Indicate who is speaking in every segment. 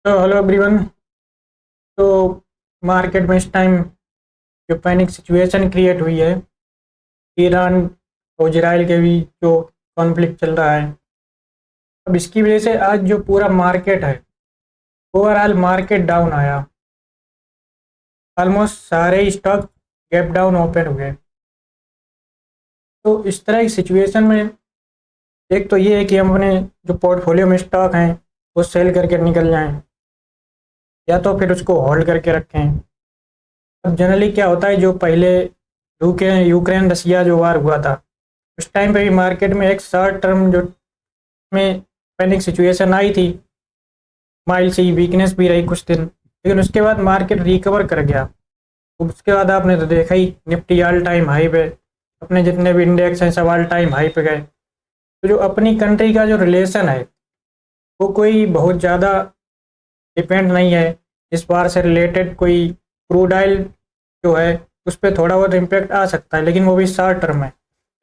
Speaker 1: तो hello everyone. तो market में इस टाइम जो पैनिक सिचुएशन क्रिएट हुई है, ईरान और इजराइल के बीच जो कॉन्फ्लिक्ट चल रहा है, अब इसकी वजह से आज जो पूरा मार्केट है, ओवरऑल मार्केट डाउन आया। ऑलमोस्ट सारे स्टॉक गैप डाउन ओपन हुए। तो इस तरह की सिचुएशन में एक तो ये है कि हम अपने जो पोर्टफोलियो में स्टॉक हैं वो सेल करके निकल जाएं, या तो फिर उसको होल्ड करके रखें। अब जनरली क्या होता है, जो पहले यूक्रेन रसिया जो वार हुआ था, उस टाइम पे भी मार्केट में एक शॉर्ट टर्म जो में पैनिक सिचुएशन आई थी, माइल्ड सी वीकनेस भी रही कुछ दिन, लेकिन उसके बाद मार्केट रिकवर कर गया। उसके बाद आपने तो देखा ही, निफ्टी ऑल टाइम हाई पे, अपने जितने भी इंडेक्स हैं सब ऑल टाइम हाई पे गए। तो जो अपनी कंट्री का जो रिलेशन है वो कोई बहुत ज़्यादा डिपेंड नहीं है इस बार से रिलेटेड। कोई क्रूड ऑयल जो है उस पर थोड़ा बहुत इम्पेक्ट आ सकता है, लेकिन वो भी शॉर्ट टर्म है,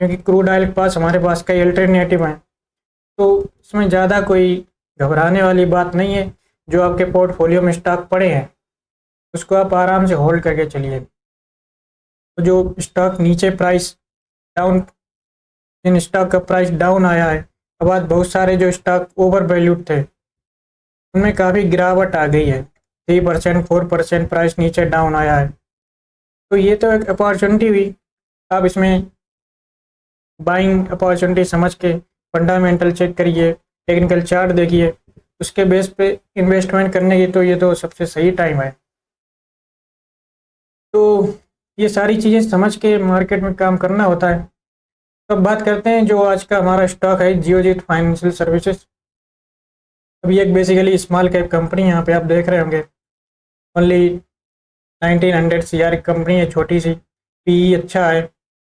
Speaker 1: क्योंकि क्रूड ऑयल के पास हमारे पास कई अल्टरनेटिव हैं। तो इसमें ज़्यादा कोई घबराने वाली बात नहीं है। जो आपके पोर्टफोलियो में स्टॉक पड़े हैं उसको आप आराम से होल्ड करके चलिए। तो जो स्टॉक नीचे प्राइस डाउन, जिन स्टॉक का प्राइस डाउन आया है, अब आज बहुत सारे जो स्टॉक ओवर वैल्यूड थे उनमें काफ़ी गिरावट आ गई है। 3% 4% प्राइस नीचे डाउन आया है। तो ये तो एक अपॉर्चुनिटी हुई। आप इसमें बाइंग अपॉर्चुनिटी समझ के फंडामेंटल चेक करिए, टेक्निकल चार्ट देखिए, उसके बेस पे इन्वेस्टमेंट करने की तो ये तो सबसे सही टाइम है। तो ये सारी चीज़ें समझ के मार्केट में काम करना होता है। तो अब बात करते हैं जो आज का हमारा स्टॉक है, जियोजीत फाइनेंशियल सर्विसेज। अभी एक बेसिकली स्मॉल कैप कंपनी, यहाँ पे आप देख रहे होंगे ओनली 1900 CR की कंपनी है, छोटी सी। पीई अच्छा है,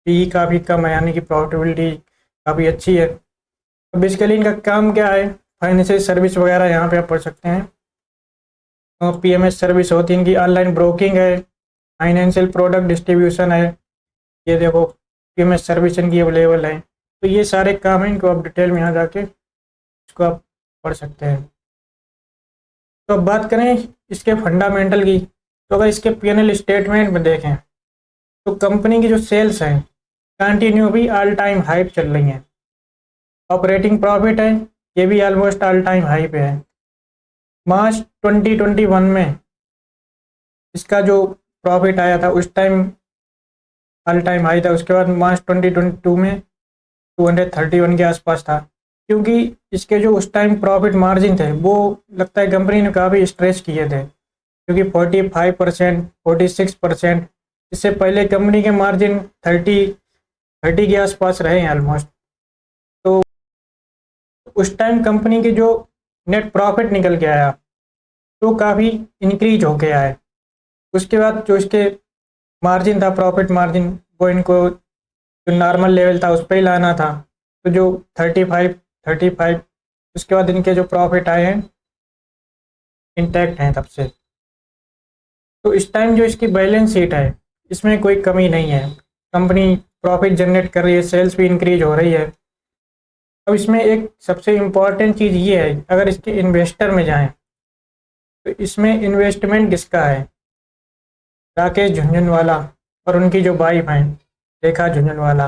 Speaker 1: पीई काफ़ी कम है, यानी कि प्रॉफिटेबिलिटी काफ़ी अच्छी है। तो बेसिकली इनका काम क्या है, फाइनेंशियल सर्विस वगैरह यहाँ पे आप पढ़ सकते हैं। और पीएमएस सर्विस होती है इनकी, ऑनलाइन ब्रोकिंग है, फाइनेंशियल प्रोडक्ट डिस्ट्रीब्यूशन है। ये देखो पीएमएस सर्विस इनकी अवेलेबल है। तो ये सारे काम हैं, इनको आप डिटेल में यहाँ जाके इसको आप पढ़ सकते हैं। तो अब बात करें इसके फंडामेंटल की, तो अगर इसके पीएनएल स्टेटमेंट में देखें तो कंपनी की जो सेल्स हैं कंटिन्यू भी ऑल टाइम हाई पे चल रही हैं। ऑपरेटिंग प्रॉफिट है, ये भी ऑलमोस्ट ऑल टाइम हाई पे है। मार्च 2021 में इसका जो प्रॉफिट आया था उस टाइम ऑल टाइम हाई था। उसके बाद मार्च 2022 में 231 के आसपास था, क्योंकि इसके जो उस टाइम प्रॉफिट मार्जिन थे वो लगता है कंपनी ने काफ़ी स्ट्रेच किए थे, क्योंकि 45% 46%, इससे पहले कंपनी के मार्जिन 30 के आसपास रहे हैं ऑलमोस्ट। तो उस टाइम कंपनी के जो नेट प्रॉफिट निकल के आया तो काफ़ी इंक्रीज हो गया है। उसके बाद जो इसके मार्जिन था, प्रॉफिट मार्जिन, वो इनको जो नॉर्मल लेवल था उस पर ही लाना था। तो जो 35 उसके बाद इनके जो प्रॉफिट आए हैं इंटैक्ट हैं तब से। तो इस टाइम जो इसकी बैलेंस शीट है इसमें कोई कमी नहीं है, कंपनी प्रॉफिट जनरेट कर रही है, सेल्स भी इंक्रीज हो रही है। अब इसमें एक सबसे इम्पॉर्टेंट चीज़ ये है, अगर इसके इन्वेस्टर में जाएं तो इसमें इन्वेस्टमेंट किसका है, राकेश झुनझुनवाला और उनकी जो वाइफ हैं रेखा झुनझुनवाला।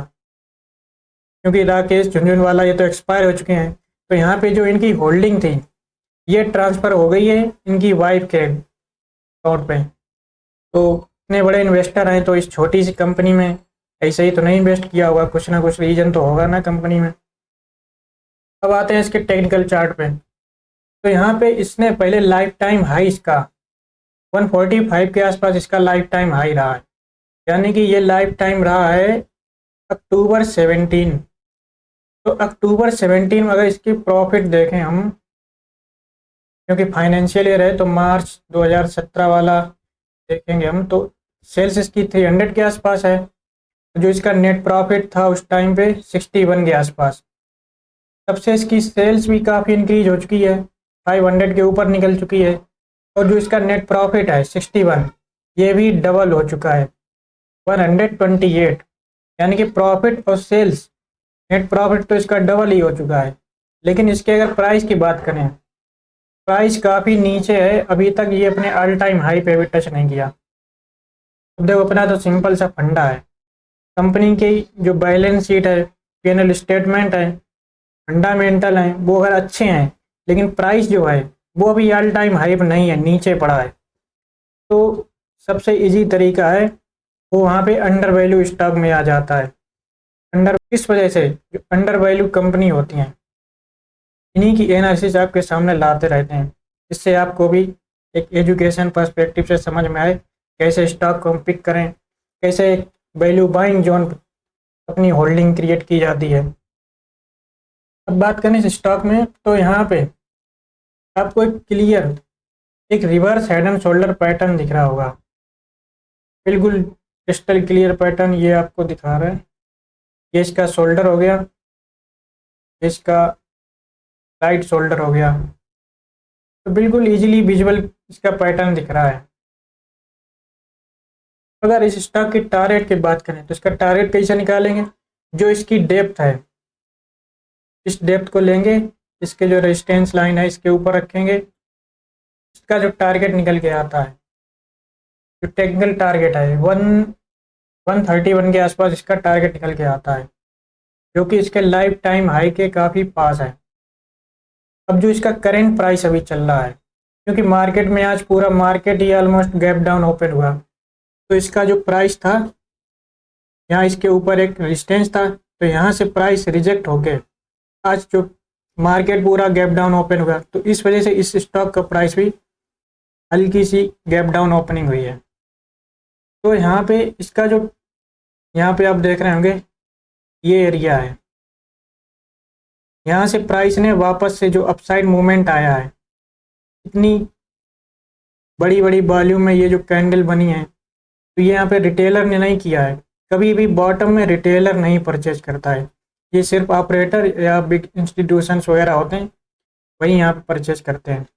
Speaker 1: क्योंकि राकेश झुनझुनवाला ये तो एक्सपायर हो चुके हैं, तो यहाँ पे जो इनकी होल्डिंग थी ये ट्रांसफ़र हो गई है इनकी वाइफ के अकाउंट पे। तो इतने बड़े इन्वेस्टर हैं तो इस छोटी सी कंपनी में ऐसे ही तो नहीं इन्वेस्ट किया होगा, कुछ ना कुछ रीज़न तो होगा ना कंपनी में। अब आते हैं इसके टेक्निकल चार्ट पे। तो यहाँ पे इसने पहले लाइफ टाइम हाई इसका 145 के आसपास इसका लाइफ टाइम हाई रहा है, यानी कि ये लाइफ टाइम रहा है अक्टूबर 17। तो अक्टूबर 17 में अगर इसकी प्रॉफिट देखें हम, क्योंकि फाइनेंशियल ईयर है तो मार्च 2017 वाला देखेंगे हम, तो सेल्स इसकी 300 के आसपास है। तो जो इसका नेट प्रॉफिट था उस टाइम पे 61 के आसपास। तब से इसकी सेल्स भी काफ़ी इंक्रीज हो चुकी है, 500 के ऊपर निकल चुकी है। और जो इसका नेट प्रॉफिट है 61, ये भी डबल हो चुका है 128। यानी कि प्रॉफिट और सेल्स, नेट प्रॉफिट तो इसका डबल ही हो चुका है। लेकिन इसके अगर प्राइस की बात करें प्राइस काफ़ी नीचे है, अभी तक ये अपने ऑल टाइम हाई पे भी टच नहीं किया। अब देखो अपना तो सिंपल सा फंडा है, कंपनी की जो बैलेंस शीट है, पीएनएल स्टेटमेंट है, फंडामेंटल हैं वो अगर अच्छे हैं, लेकिन प्राइस जो है वो अभी ऑल टाइम हाई पे नहीं है, नीचे पड़ा है, तो सबसे इजी तरीका है वो वहाँ पे अंडर वैल्यू स्टॉक में आ जाता है। अंडर किस वजह से, जो अंडर वैल्यू कंपनी होती हैं इन्हीं की एनालिसिस आपके सामने लाते रहते हैं, इससे आपको भी एक एजुकेशन पर्सपेक्टिव से समझ में आए कैसे स्टॉक को हम पिक करें, कैसे एक वैल्यू बाइंग जोन अपनी होल्डिंग क्रिएट की जाती है। अब बात करें इस स्टॉक में, तो यहाँ पे आपको एक क्लियर एक reverse head and shoulder pattern दिख रहा होगा, बिल्कुल क्रिस्टल क्लियर पैटर्न ये आपको दिखा रहा है। ये इसका शोल्डर हो गया, इसका राइट शोल्डर हो गया, तो बिल्कुल इजीली विजुअल इसका पैटर्न दिख रहा है। अगर इस स्टॉक की टारगेट की बात करें तो इसका टारगेट कैसे निकालेंगे, जो इसकी डेप्थ है इस डेप्थ को लेंगे, इसके जो रेजिस्टेंस लाइन है इसके ऊपर रखेंगे, इसका जो टारगेट निकल के आता है, जो टेक्निकल टारगेट है 131 के आसपास इसका टारगेट निकल के आता है, जो कि इसके लाइफ टाइम हाई के काफ़ी पास है। अब जो इसका करेंट प्राइस अभी चल रहा है, क्योंकि मार्केट में आज पूरा मार्केट ही ऑलमोस्ट गैप डाउन ओपन हुआ, तो इसका जो प्राइस था यहाँ इसके ऊपर एक रेजिस्टेंस था, तो यहाँ से प्राइस रिजेक्ट होके आज जो मार्केट पूरा गैप डाउन ओपन हुआ, तो इस वजह से इस स्टॉक का प्राइस भी हल्की सी गैप डाउन ओपनिंग हुई है। तो यहाँ पे इसका जो यहाँ पे आप देख रहे होंगे ये एरिया है, यहाँ से प्राइस ने वापस से जो अपसाइड मूवमेंट आया है, इतनी बड़ी बड़ी वॉल्यूम में ये जो कैंडल बनी है, तो ये यहाँ पे रिटेलर ने नहीं किया है, कभी भी बॉटम में रिटेलर नहीं परचेज करता है, ये सिर्फ ऑपरेटर या बिग इंस्टीट्यूशंस वगैरह होते हैं वही यहाँ पे परचेज करते हैं।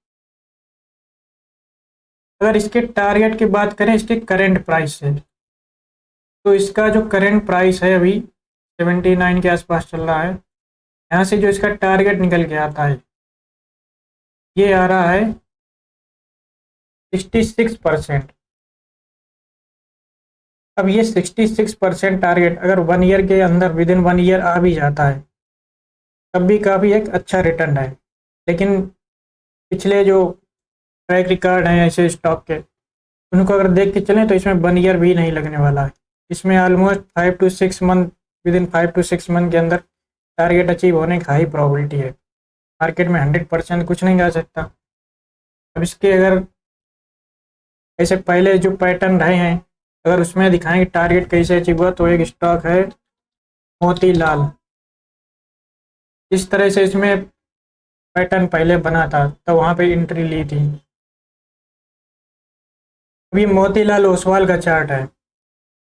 Speaker 1: अगर इसके टारगेट की बात करें इसके करेंट प्राइस से, तो इसका जो करेंट प्राइस है अभी 79 के आसपास चल रहा है, यहाँ से जो इसका टारगेट निकल के आता है ये आ रहा है 66%। अब ये 66% टारगेट अगर 1 ईयर के अंदर विद इन 1 ईयर आ भी जाता है तब भी काफ़ी एक अच्छा रिटर्न है, लेकिन पिछले जो ट्रैक रिकॉर्ड हैं ऐसे स्टॉक के उनको अगर देख के चलें तो इसमें 1 ईयर भी नहीं लगने वाला है, इसमें almost 5 to 6 month, with in 5 to 6 month के अंदर टारगेट अचीव होने की हाई प्रोबेबिलिटी है। मार्केट में 100% कुछ नहीं गा सकता। अब इसके अगर ऐसे पहले जो पैटर्न रहे हैं अगर उसमें दिखाएंगे टारगेट कैसे अचीव हुआ, तो एक स्टॉक है मोतीलाल, इस तरह से इसमें पैटर्न पहले बना था तो वहाँ पे एंट्री ली थी। अभी मोतीलाल ओसवाल का चार्ट है,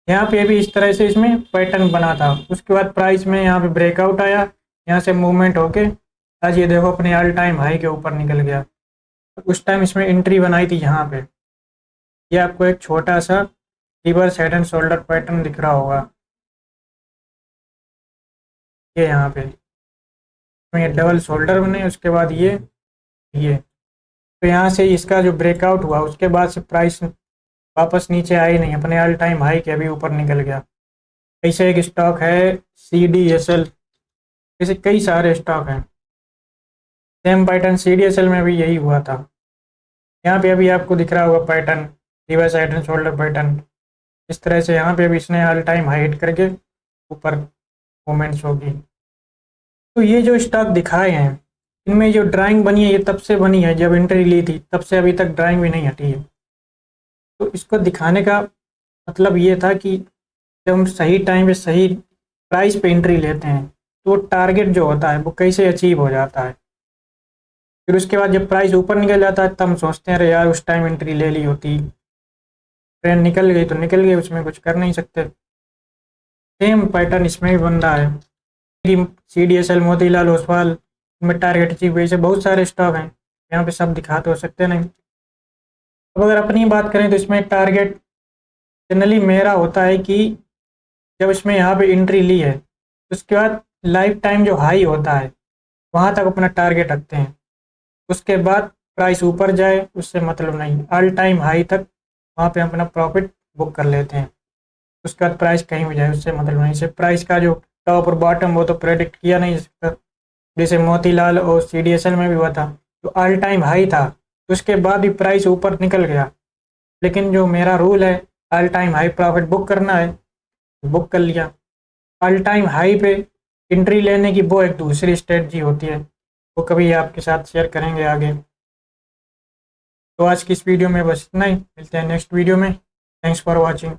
Speaker 1: यहाँ पे भी इस तरह से इसमें पैटर्न बना था, उसके बाद प्राइस में यहाँ पे ब्रेकआउट आया, यहाँ से मूवमेंट होके आज ये देखो अपने ऑल टाइम हाई के ऊपर निकल गया। उस टाइम इसमें एंट्री बनाई थी यहाँ पे, ये आपको एक छोटा सा reverse head and shoulder pattern दिख रहा होगा, ये यहाँ पे ये डबल शोल्डर बने, उसके बाद ये तो यहाँ से इसका जो ब्रेकआउट हुआ उसके बाद से प्राइस वापस नीचे आई नहीं, अपने ऑल टाइम हाई के अभी ऊपर निकल गया। ऐसे एक स्टॉक है CDSL, ऐसे कई सारे स्टॉक हैं, सेम पैटर्न CDSL में भी यही हुआ था। यहाँ पे अभी आपको दिख रहा होगा pattern reverse head and shoulder pattern, इस तरह से यहाँ पे भी इसने ऑल टाइम हाई हिट करके ऊपर मूवमेंट्स होगी। तो ये जो स्टॉक दिखाए हैं इनमें जो ड्राइंग बनी है ये तब से बनी है जब एंट्री ली थी, तब से अभी तक ड्राइंग भी नहीं हटी है। तो इसको दिखाने का मतलब ये था कि जब हम सही टाइम पे सही प्राइस पे एंट्री लेते हैं तो टारगेट जो होता है वो कैसे अचीव हो जाता है। फिर उसके बाद जब प्राइस ऊपर निकल जाता है तब हम सोचते हैं अरे यार उस टाइम एंट्री ले ली होती, ट्रेन निकल गई तो निकल गई, उसमें कुछ कर नहीं सकते। सेम पैटर्न इसमें भी बन रहा है कि CDSL मोतीलाल ओसवाल में टारगेट अचीव हुए, ऐसे बहुत सारे स्टॉक हैं, यहाँ पे सब दिखाते हो सकते नहीं। अब अगर अपनी बात करें तो इसमें टारगेट जनरली मेरा होता है कि जब इसमें यहाँ पे एंट्री ली है उसके बाद लाइफ टाइम जो हाई होता है वहाँ तक अपना टारगेट रखते हैं, उसके बाद प्राइस ऊपर जाए उससे मतलब नहीं, ऑल टाइम हाई तक वहाँ पे हम अपना प्रॉफिट बुक कर लेते हैं। उसके बाद प्राइस कहीं भी जाए उससे मतलब नहीं। सिर्फ प्राइस का जो टॉप और बॉटम वो तो प्रेडिक्ट किया नहीं जा सकता, जैसे मोतीलाल और CDSL में भी हुआ था, तो ऑल टाइम हाई था, तो उसके बाद भी प्राइस ऊपर निकल गया। लेकिन जो मेरा रूल है, all time high profit book करना है, बुक कर लिया। ऑल टाइम हाई पे एंट्री लेने की वो एक दूसरी स्ट्रेटजी होती है, वो कभी आपके साथ शेयर करेंगे आगे। तो आज की इस वीडियो में बस इतना ही, मिलते हैं नेक्स्ट वीडियो में। Thanks for watching.